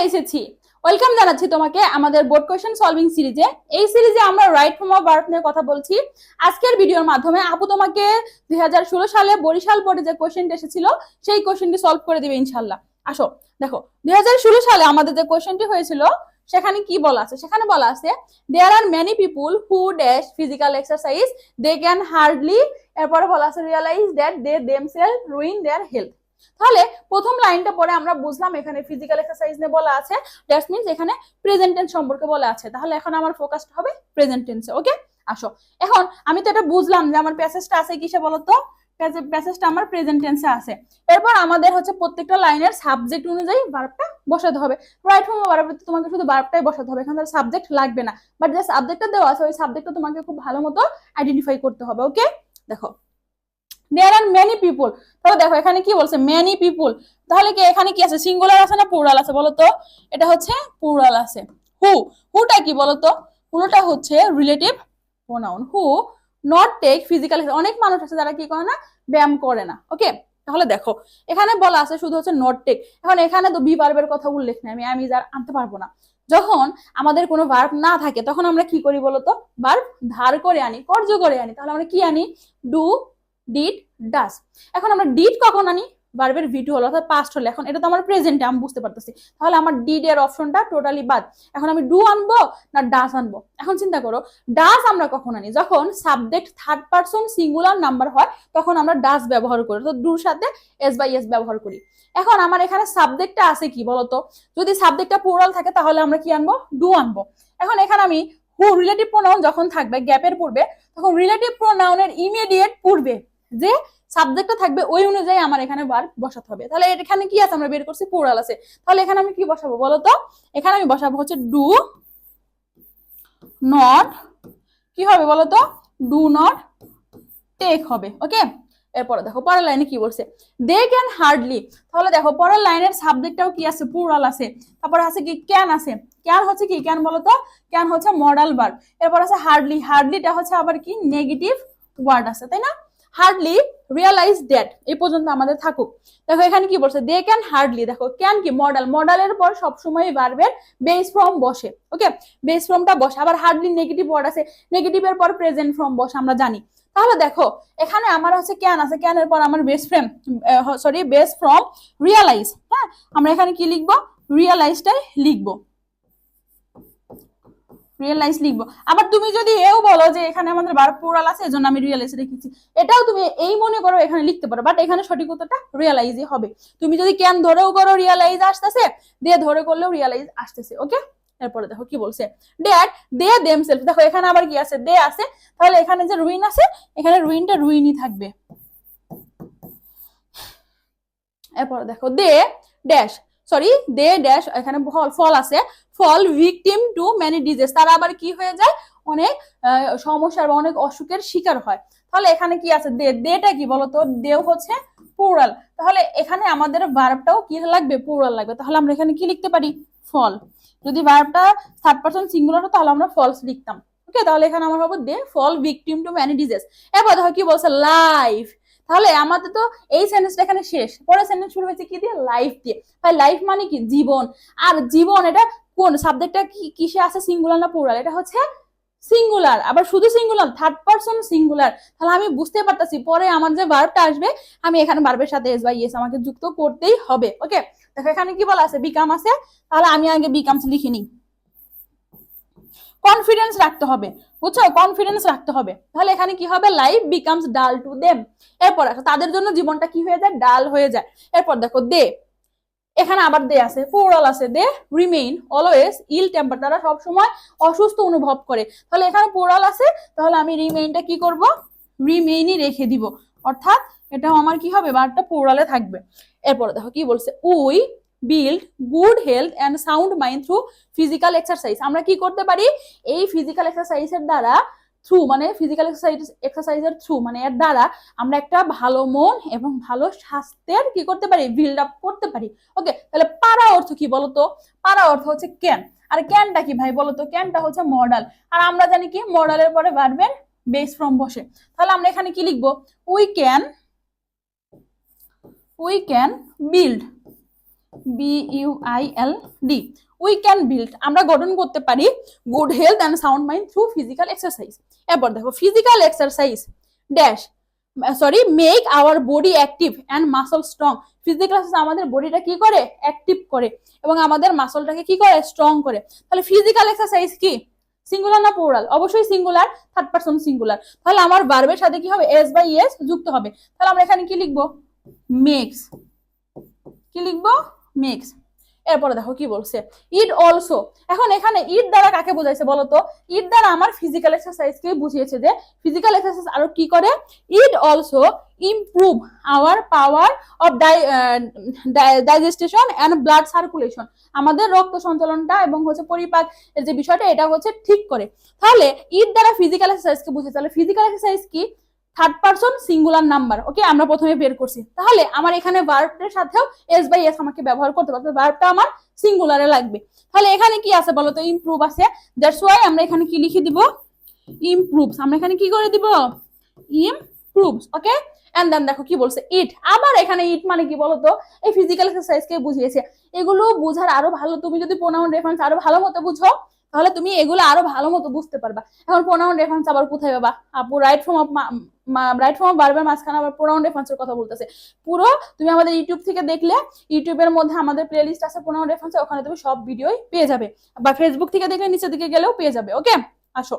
এসেছি। ওয়েলকাম জানাচ্ছি তোমাকে আমাদের বোর্ড কোশ্চেন সলভিং সিরিজে। এই সিরিজে আমরা রাইট ফর্ম অফ ভার্ব নিয়ে কথা বলছি। আজকের ভিডিওর মাধ্যমে আপু তোমাকে 2016 সালে বরিশাল বোর্ডে যে কোশ্চেনটা এসেছিল সেই কোশ্চেনটি সলভ করে দিবে ইনশাআল্লাহ। আসো দেখো, 2016 সালে আমাদের যে কোশ্চেনটি হয়েছিল সেখানে কি বলা আছে? সেখানে বলা আছে there are many people who dash physical exercise they can hardly, এরপরে বলা আছে realise that they themselves ruin their health. তাহলে প্রথম লাইনটা পরে আমরা বুঝলাম এখানে ফিজিক্যাল এক্সারসাইজ নিয়ে বলা আছে, দ্যাট মিন্স এখানে প্রেজেন্ট টেন্স সম্পর্কে বলা আছে। তাহলে এখন আমার ফোকাসটা হবে প্রেজেন্ট টেন্সে। ওকে, আসো এখন আমি তো এটা বুঝলাম যে আমার প্যাসেজটা আছে কিসে বলো তো, প্যাসেজটা আমার প্রেজেন্ট টেন্সে আছে। এরপর আমাদের হচ্ছে প্রত্যেকটা লাইনের সাবজেক্ট অনুযায়ী ভার্বটা বসাতে হবে। রাইট ফর্ম ভার্বে তোমাকে শুধু ভার্বটাই বসাতে হবে, এখানে সাবজেক্ট লাগবে না, বাট যে সাবজেক্টটা দেওয়া আছে ওই সাবজেক্টটা তোমাকে খুব ভালো মতো আইডেন্টিফাই করতে হবে। ওকে, দেখো দেয়ার আর মেনি পিপল, তাহলে দেখো এখানে কি বলছে মেনি পিপল, তাহলে কি এখানে কি আছে, সিঙ্গুলার আছে না প্লুরাল আছে বলো তো? এটা হচ্ছে প্লুরাল আছে। হুটা কি বলো তো? হুটা হচ্ছে relative pronoun. Who not take physical, অনেক মানুষ আছে যারা কি করে না, ব্যায়াম করে না। ওকে, তাহলে দেখো এখানে বলা আছে শুধু হচ্ছে নট টেক। এখন এখানে তো বি ভার্বের কথা উল্লেখ নেই, আমি যার আনতে পারবো না। যখন আমাদের কোনো ভার্ব না থাকে তখন আমরা কি করি বলতো, ভার্ব ধার করে আনি, কর্য করে আনি। তাহলে আমরা কি আনি? ডু, ডিড, ডাস। এখন আমরা ডিড কখন আনি? ভার্বের ভি2 হলো, অর্থাৎ পাস্ট হলে। এখন এটা তো আমার প্রেজেন্টে আমি বুঝতে পারতেছি, তাহলে আমার ডিড এর অপশনটা টোটালি বাদ। এখন আমি ডু আনবো না ডাস আনবো? এখন চিন্তা করো, ডাস আমরা কখন আনি? যখন subject third person singular number হয় তখন আমরা ডাস ব্যবহার করি, তো ডুর সাথে এস বাই এস ব্যবহার করি। এখন আমার এখানে সাবজেক্টটা আছে কি বলতো? যদি সাবজেক্টটা প্লুরাল থাকে তাহলে আমরা কি আনবো? ডু আনবো। এখন এখানে আমি হু রিলেটিভ প্রোনাউন যখন থাকবে গ্যাপের পূর্বে, তখন রিলেটিভ প্রোনাউনের ইমিডিয়েট পূর্বে যে সাবজেক্টটা থাকবে ওই অনুযায়ী আমার এখানে ভার্ব বসাতে হবে। তাহলে এখানে কি আছে আমরা বের করছি, প্লুরাল আছে। তাহলে এখানে আমি কি বসাবো বলো তো? এখানে আমি বসাবো হচ্ছে ডু নট, কি হবে বলো তো? ডু নট টেক হবে। ওকে, এরপরে দেখো পরের লাইনে কি বলছে, দে ক্যান হার্ডলি। তাহলে দেখো পরের লাইনের সাবজেক্টটাও কি আছে, প্লুরাল আছে। তারপরে আছে কি, ক্যান আছে। ক্যান হচ্ছে কি, ক্যান বলো তো? ক্যান হচ্ছে মডাল ভার্ব। এরপর আছে হার্ডলি, হার্ডলিটা হচ্ছে আবার কি নেগেটিভ ওয়ার্ড আছে, তাই না? হার্ডলি রিয়ালাইজ দ্যাট, এই পর্যন্ত আমাদের থাকুক। দেখো এখানে কি বলছে, দে ক্যান হার্ডলি। দেখো ক্যান কি মডাল, মডালের পর সবসময় ভার্বের বেস ফর্ম বসে। ওকে, বেস ফর্মটা বসে। আবার হার্ডলি নেগেটিভ ওয়ার্ড আছে, নেগেটিভের পর প্রেজেন্ট ফর্ম বসে, আমরা জানি। তাহলে দেখো এখানে আমার হচ্ছে ক্যান আছে, ক্যানের পর আমার base frame base form realise. হ্যাঁ, আমরা এখানে কি লিখবো? রিয়ালাইজটাই লিখবো, রিয়েলাইজ লিখবো। আবার তুমি যদি এও বলো যে এখানে আমাদের ভার্ব প্লুরাল আছে এজন্য আমি রিয়েলাইজ রেখেছি, এটাও তুমি এই মনে করো এখানে লিখতে পারো, বাট এখানে সঠিক উত্তরটা রিয়েলাইজই হবে। তুমি যদি ক্যান ধরেও করো রিয়েলাইজ আসতেছে, দিয়ে ধরে করলেও রিয়েলাইজ আসতেছে। ওকে, এরপরে দেখো কি বলছে, ড্যাট দে দেমসেলফ। দেখো এখানে আবার কি আছে, দে আছে, তাহলে এখানে যে রুইন আছে এখানে রুইনটা রুইনই থাকবে। এরপরে দেখো they dash, sorry they dash, এখানে ফল আছে, fall victim to many disease. তারা আবার কি হয়ে যায়, অনেক সমস্যার বা অনেক অসুখের শিকার হয়। তাহলে এখানে কি আছে, দে, দেটা কি বলতো? দেও হচ্ছে প্লুরাল, তাহলে এখানে আমাদের ভার্বটাও কি লাগবে, প্লুরাল লাগবে। তাহলে আমরা এখানে কি লিখতে পারি, ফল। যদি ভার্বটা থার্ড পারসন সিঙ্গুলার হতো তাহলে আমরা ফলস লিখতাম। ওকে, তাহলে এখানে আমার হবে দে ফল ভিকটিম টু মেনি ডিজিজ। এরপর দেখো কি বলছে, লাইফ। তাহলে আমাদের তো এই সেন্টেন্সটা এখানে শেষ, পরের সেন্টেন্স শুরু হয়েছে কি দিয়ে, লাইফ দিয়ে। ভাই লাইফ মানে কি, জীবন। আর জীবন এটা কোন সাবজেক্টটা কিসে আছে, সিঙ্গুলার না প্লুরাল? এটা হচ্ছে সিঙ্গুলার, আবার শুধু সিঙ্গুলার, থার্ড পারসন সিঙ্গুলার। তাহলে আমি বুঝতে পারতাছি পরে আমার যে ভার্বটা আসবে আমি এখানে ভার্বের সাথে এস বাই এস আমাকে যুক্ত করতেই হবে। ওকে, দেখো এখানে কি বলা আছে, বিকাম আছে, তাহলে আমি আগে বিকামস লিখে নিই। কনফিডেন্স রাখতে হবে, বুঝছো? কনফিডেন্স রাখতে হবে। তাহলে এখানে কি হবে, লাইফ বিকামস ডাল টু দেম। এরপর দেখো তাদের জন্য জীবনটা কি হয়ে যায়, ডাল হয়ে যায়। এরপর দেখো দে, এখানে আবার দে আছে, প্লুরাল আছে, they remain always ill temper, তারা সবসময় অসুস্থ অনুভব করে। তাহলে এখানে প্লুরাল আছে, তাহলে আমি রিমেইনটা কি করব, রিমেইনই রেখে দিব, অর্থাৎ এটাও আমার কি হবে, ভার্বটা প্লুরালে থাকবে। এরপর দেখো কি বলছে, we build good health and sound mind through physical exercise. আমরা কি করতে পারি, এই ফিজিক্যাল এক্সারসাইজের দ্বারা, থ্রু মানে ফিজিক্যাল এক্সারসাইজের থ্রু মানে এর দ্বারা আমরা একটা ভালো মন এবং ভালো স্বাস্থ্যের কি করতে পারি, বিল্ড আপ করতে পারি। ওকে, তাহলে পারা অর্থ কি বলতো? পারা অর্থ হচ্ছে ক্যান। আর ক্যানটা কি ভাই বলতো? ক্যানটা হচ্ছে মডাল, আর আমরা জানি কি মডালের পরে ভার্বের বেস ফর্ম বসে। তাহলে আমরা এখানে কি লিখবো, we can build BUILD, we can build, আমরা গঠন করতে পারি good health and sound mind through physical exercise. এরপর দেখো physical exercise dash make our body active and muscle strong. Physical exercise আমাদের বডিটা কি করে, অ্যাক্টিভ করে এবং আমাদের মাসলটাকে কি করে, স্ট্রং করে। তাহলে ফিজিক্যাল এক্সারসাইজ কি, সিঙ্গুলার না প্লুরাল? অবশ্যই সিঙ্গুলার, থার্ড পারসন সিঙ্গুলার। তাহলে আমার ভার্বের সাথে কি হবে, এস বাই এস যুক্ত হবে। তাহলে আমরা এখানে কি লিখবো, মেক্স, কি লিখবো, মেক্স। এরপরে দেখো কি বলছে, ইট অলসো। এখন এখানে ইট দ্বারা কাকে বোঝাইছে বলতো, ইট দ্বারা আমার ফিজিক্যাল এক্সারসাইজকে বুঝিয়েছে যে ফিজিক্যাল এক্সারসাইজ আরো কি করে, it also improve our power of digestion and blood circulation. আমাদের রক্ত সঞ্চালনটা এবং হচ্ছে পরিপাক এর যে বিষয়টা এটা হচ্ছে ঠিক করে। তাহলে ইট দ্বারা ফিজিক্যাল এক্সারসাইজকে বুঝিয়েছে। তাহলে ফিজিক্যাল এক্সারসাইজ কি, থার্ড পারসন সিঙ্গুলার নাম্বার। ওকে, আমরা প্রথমে বের করছি। তাহলে আমার এখানে ভার্বের সাথেও এস বাই এস আমাকে ব্যবহার করতে পারবে, ভার্বটা আমার সিঙ্গুলারে লাগবে। তাহলে এখানে কি আছে বলতো, ইমপ্রুভ আছে, দ্যাটস ওয়াই আমরা এখানে কি লিখে দিব, ইমপ্রুভস। আমরা এখানে কি করে দিব, ইমপ্রুভস। ওকে, এন্ড দেন দেখো কি বলছে, ইট। আবার এখানে ইট মানে কি বলতো, এই ফিজিক্যাল এক্সারসাইজকে বুঝিয়েছে। এগুলো বুঝার আরো ভালো, তুমি যদি প্রোনাউন রেফারেন্স আরো ভালো মতো বুঝো তাহলে তুমি এগুলো আরো ভালো মতো বুঝতে পারবা। এখন প্রোনাউন রেফারেন্স আবার কোথায় পাবা আপু, রাইট ফর্ম অফ ভার্বের মাঝখানে আবার প্রোনাউন রেফারেন্সের কথা বলতেছে। পুরো তুমি আমাদের ইউটিউব থেকে দেখলে, ইউটিউবের মধ্যে আমাদের প্লেলিস্ট আছে প্রোনাউন রেফারেন্স, ওখানে তুমি সব ভিডিওই পেয়ে যাবে, বা ফেসবুক থেকে দেখলে নিচের দিকে গেলেও পেয়ে যাবে। ওকে, আসো,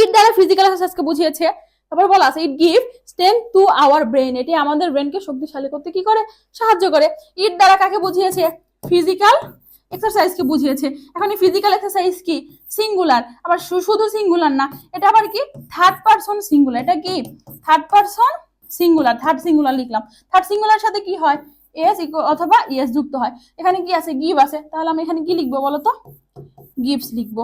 ইট দ্বারা ফিজিক্যাল এক্সারসাইজকে বুঝিয়েছে। তারপর বলা আছে ইট give strength to our brain, এটি আমাদের ব্রেনকে শক্তিশালী করতে কি করে, সাহায্য করে। ইট দ্বারা কাকে বুঝিয়েছে, ফিজিক্যাল এক্সারসাইজকে বুঝিয়েছে। এখন এই ফিজিক্যাল এক্সারসাইজ কি, সিঙ্গুলার, আবার শুধু সিঙ্গুলার না, এটা আবার কি থার্ড পারসন সিঙ্গুলার। এটা কি third person singular, third singular লিখলাম। থার্ড সিঙ্গুলার সাথে কি হয়, এস অথবা ইএস যুক্ত হয়। এখানে কি আছে, গিভ আছে। তাহলে আমি এখানে কি লিখবো বলতো, গিভস লিখবো।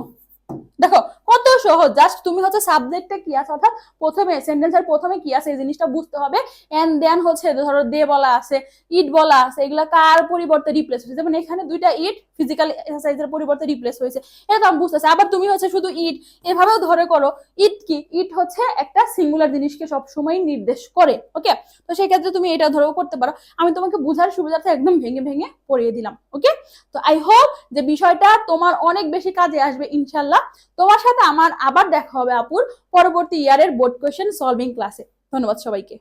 দেখো কত সহজ, জাস্ট তুমি হচ্ছে সাবজেক্টে কি আছে, অর্থাৎ প্রথমে সেন্টেন্সের প্রথমে কি আছে এই জিনিসটা বুঝতে হবে। এন্ড দেন হচ্ছে ধরো দে বলা আছে, ইট বলা আছে, এগুলা কার পরিবর্তে রিপ্লেস হয়েছে, যেমন এখানে দুইটা ইট ফিজিক্যাল এক্সারসাইজের পরিবর্তে রিপ্লেস হয়েছে, এটা তো আমি বুঝতেছি। আবার তুমি হচ্ছে শুধু ইট এভাবেও ধরে করো, ইট কি, ইট হচ্ছে একটা সিঙ্গুলার জিনিসকে সবসময় নির্দেশ করে। ওকে, তো সেই ক্ষেত্রে তুমি এটা ধরেও করতে পারো। আমি তোমাকে বুঝার সুবিধার্থে একদম ভেঙে ভেঙে পড়িয়ে দিলাম। ওকে, তো আই হোপ যে বিষয়টা তোমার অনেক বেশি কাজে আসবে ইনশাল্লাহ। তোমার সাথে আমার আবার দেখা হবে আপুর পরবর্তী ইয়ারের বোর্ড কোয়েশ্চেন সলভিং ক্লাসে। ধন্যবাদ সবাইকে।